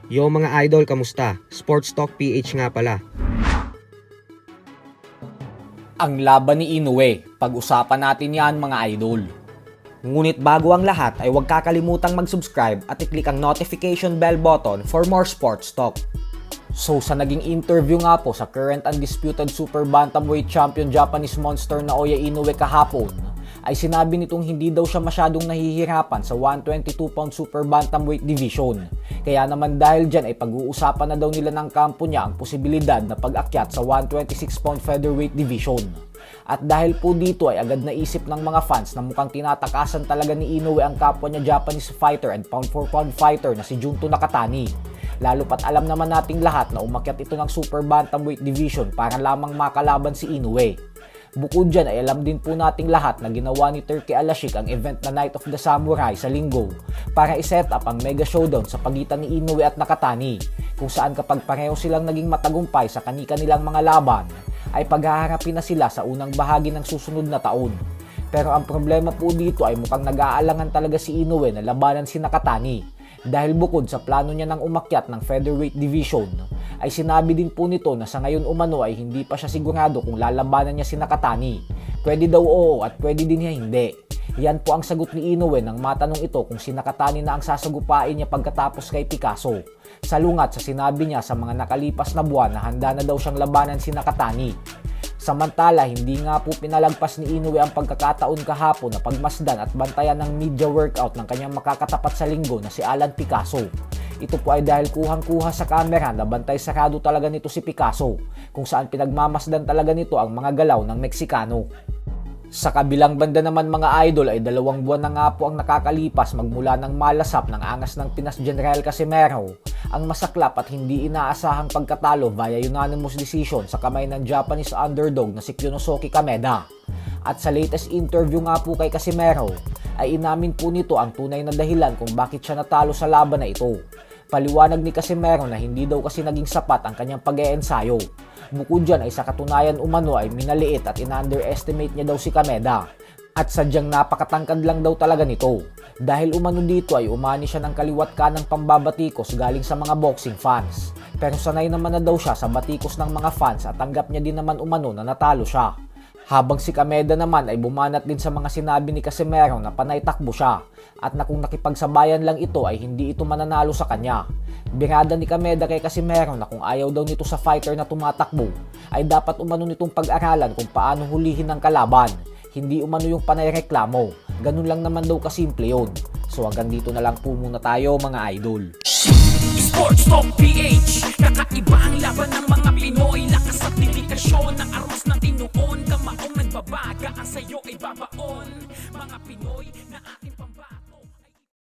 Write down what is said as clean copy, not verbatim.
Yo mga idol, kamusta? Sports Talk PH nga pala. Ang laban ni Inoue, pag-usapan natin yan mga idol. Ngunit bago ang lahat ay huwag kakalimutang mag-subscribe at i-click ang notification bell button for more sports talk. So sa naging interview nga po sa current undisputed super bantamweight champion Japanese monster Naoya Inoue kahapon, ay sinabi nitong hindi daw siya masyadong nahihirapan sa 122-pound super bantamweight division. Kaya naman dahil dyan ay pag-uusapan na daw nila ng kampo niya ang posibilidad na pag-akyat sa 126-pound featherweight division. At dahil po dito ay agad naisip ng mga fans na mukhang tinatakasan talaga ni Inoue ang kapwa niya Japanese fighter and pound-for-pound fighter na si Junto Nakatani. Lalo pat alam naman nating lahat na umakyat ito ng super bantamweight division para lamang makalaban si Inoue. Bukod dyan ay alam din po nating lahat na ginawa ni Turki Al-Ashik ang event na Night of the Samurai sa Linggo para iset up ang mega showdown sa pagitan ni Inoue at Nakatani, kung saan kapag pareho silang naging matagumpay sa kani-kanilang mga laban ay paghaharapin na sila sa unang bahagi ng susunod na taon. Pero ang problema po dito ay mukhang nag-aalangan talaga si Inoue na labanan si Nakatani. Dahil bukod sa plano niya ng umakyat ng featherweight division, ay sinabi din po nito na sa ngayon umano ay hindi pa siya sigurado kung lalabanan niya si Nakatani. Pwede daw oo at pwede din niya hindi. Yan po ang sagot ni Inoue nang matanong ito kung si Nakatani na ang sasagupain niya pagkatapos kay Picasso. Salungat sa sinabi niya sa mga nakalipas na buwan na handa na daw siyang labanan si Nakatani. Samantala, hindi nga po pinalagpas ni Inoue ang pagkakataon kahapon na pagmasdan at bantayan ng media workout ng kanyang makakatapat sa linggo na si Alan Picasso. Ito po ay dahil kuhang-kuha sa kamera na bantay sarado talaga nito si Picasso, kung saan pinagmamasdan talaga nito ang mga galaw ng Meksikano. Sa kabilang banda naman mga idol ay 2 buwan na nga po ang nakakalipas magmula ng malasap ng angas ng Pinas General Casimero ang masaklap at hindi inaasahang pagkatalo via unanimous decision sa kamay ng Japanese underdog na si Kyunosuke Kameda. At sa latest interview nga po kay Casimero ay inamin po nito ang tunay na dahilan kung bakit siya natalo sa laban na ito. Paliwanag ni Casimero na hindi daw kasi naging sapat ang kanyang pag-eensayo. Bukod dyan ay sa katunayan umano ay minaliit at in-underestimate niya daw si Kameda. At sadyang napakatangkad lang daw talaga nito. Dahil umano dito ay umani siya ng kaliwat kanang pambabatikos galing sa mga boxing fans. Pero sanay naman na daw siya sa batikos ng mga fans at tanggap niya din naman umano na natalo siya. Habang si Kameda naman ay bumanat din sa mga sinabi ni Casimero na panay takbo siya at na kung nakipagsabayan lang ito ay hindi ito mananalo sa kanya. Birada ni Kameda kay Casimero na kung ayaw daw nito sa fighter na tumatakbo ay dapat umano nitong pag-aralan kung paano hulihin ang kalaban. Hindi umano yung panay reklamo. Ganun lang naman daw kasimple yun. So hanggang dito na lang po muna tayo mga idol. Sports Talk PH, kakaiba ang laban ng mga Pinoy. Lakas at dedikasyon ng armas ng tinuon. Kamaong nagbabaga, ang sayo ay babaon. Mga Pinoy na ating pambato.